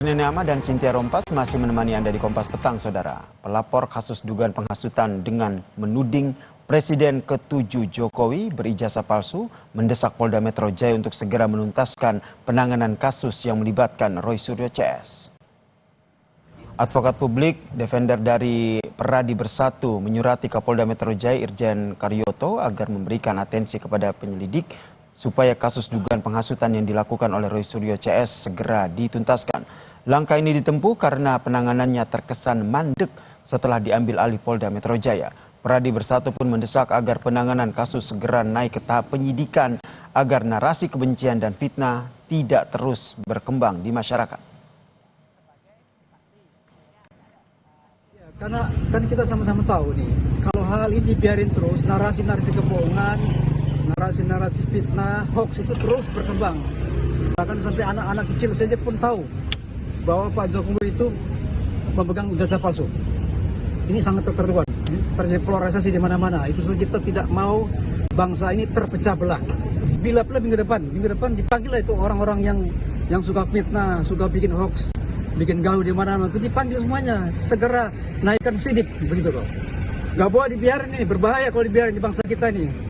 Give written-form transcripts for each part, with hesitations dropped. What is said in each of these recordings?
Nene Ama dan Cynthia Rompas masih menemani Anda di Kompas Petang, Saudara. Pelapor kasus dugaan penghasutan dengan menuding Presiden ke-7 Jokowi berijazah palsu mendesak Polda Metro Jaya untuk segera menuntaskan penanganan kasus yang melibatkan Roy Suryo CS. Advokat publik, defender dari Peradi Bersatu menyurati Kapolda Metro Jaya Irjen Karyoto agar memberikan atensi kepada penyelidik supaya kasus dugaan penghasutan yang dilakukan oleh Roy Suryo CS segera dituntaskan. Langkah ini ditempuh karena penanganannya terkesan mandek setelah diambil alih Polda Metro Jaya. Peradi Bersatu pun mendesak agar penanganan kasus segera naik ke tahap penyidikan agar narasi kebencian dan fitnah tidak terus berkembang di masyarakat. Karena kan kita sama-sama tahu nih, kalau hal ini dibiarin terus, narasi-narasi kebohongan, narasi-narasi fitnah, hoax itu terus berkembang. Bahkan sampai anak-anak kecil saja pun tahu bahwa Pak Jokowi itu memegang ijazah palsu. Ini sangat terkeruan, terjadi polarisasi di mana-mana. Itu sebab kita tidak mau bangsa ini terpecah belah. Bila minggu depan dipanggil itu orang-orang yang suka fitnah, suka bikin hoax, bikin gaduh di mana-mana, itu dipanggil semuanya. Segera naikkan sidik, begitu loh. Gak boleh dibiarin ini, berbahaya kalau dibiarin di bangsa kita ini.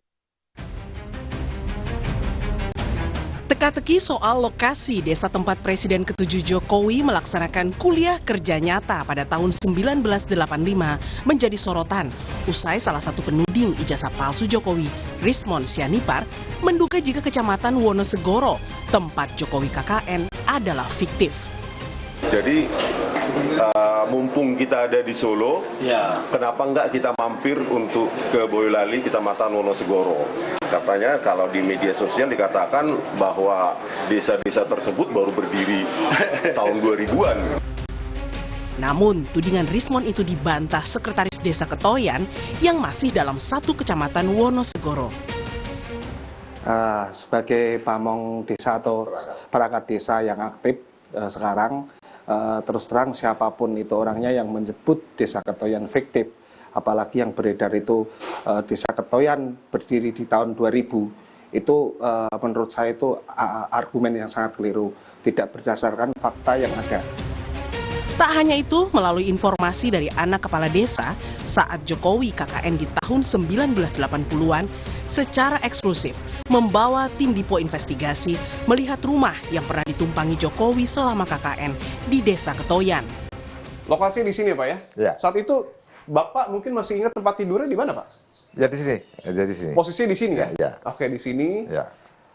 Teka-teki soal lokasi desa tempat Presiden ke-7 Jokowi melaksanakan kuliah kerja nyata pada tahun 1985 menjadi sorotan usai salah satu penuding ijazah palsu Jokowi, Rismon Sianipar, menduga jika Kecamatan Wonosegoro, tempat Jokowi KKN, adalah fiktif. Jadi mumpung kita ada di Solo, kenapa enggak kita mampir untuk ke Boyolali, Kecamatan Wonosegoro. Katanya kalau di media sosial dikatakan bahwa desa-desa tersebut baru berdiri tahun 2000-an. Namun, tudingan Rismon itu dibantah Sekretaris Desa Ketoyan yang masih dalam satu kecamatan Wonosegoro. Sebagai pamong desa atau perangkat desa yang aktif sekarang, terus terang siapapun itu orangnya yang menyebut Desa Ketoyan fiktif, apalagi yang beredar itu Desa Ketoyan berdiri di tahun 2000, itu menurut saya itu argumen yang sangat keliru, tidak berdasarkan fakta yang ada. Tak hanya itu, melalui informasi dari anak kepala desa, saat Jokowi KKN di tahun 1980-an, secara eksklusif membawa tim Dipo Investigasi melihat rumah yang pernah ditumpangi Jokowi selama KKN di Desa Ketoyan. Lokasi di sini, Pak ya? Ya. Saat itu Bapak mungkin masih ingat tempat tidurnya di mana, Pak? Ya di sini, di sini. Posisi di sini ya? Ya. Oke, di sini. Ya.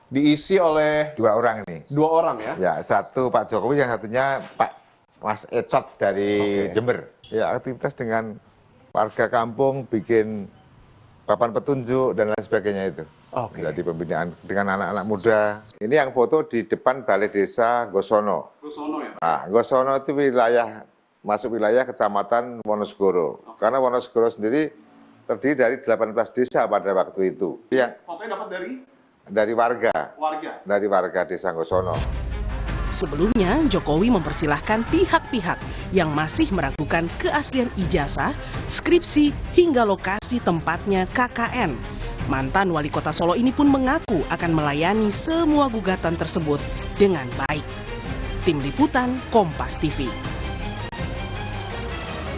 Diisi oleh Dua orang ini. dua orang ya? Ya, satu Pak Jokowi, yang satunya Pak Mas Ecot dari Jember. Ya, aktivitas dengan warga kampung, bikin papan petunjuk dan lain sebagainya itu. Jadi pembinaan dengan anak-anak muda. Ini yang foto di depan Balai Desa Gosono. Gosono ya? Nah, Gosono itu masuk wilayah Kecamatan Wonosegoro. Karena Wonosegoro sendiri terdiri dari 18 desa pada waktu itu. Yang Fotonya dapat dari warga. warga? Dari warga Desa Gosono. Sebelumnya, Jokowi mempersilahkan pihak-pihak yang masih meragukan keaslian ijazah, skripsi, hingga lokasi tempatnya KKN. Mantan wali kota Solo ini pun mengaku akan melayani semua gugatan tersebut dengan baik. Tim Liputan Kompas TV.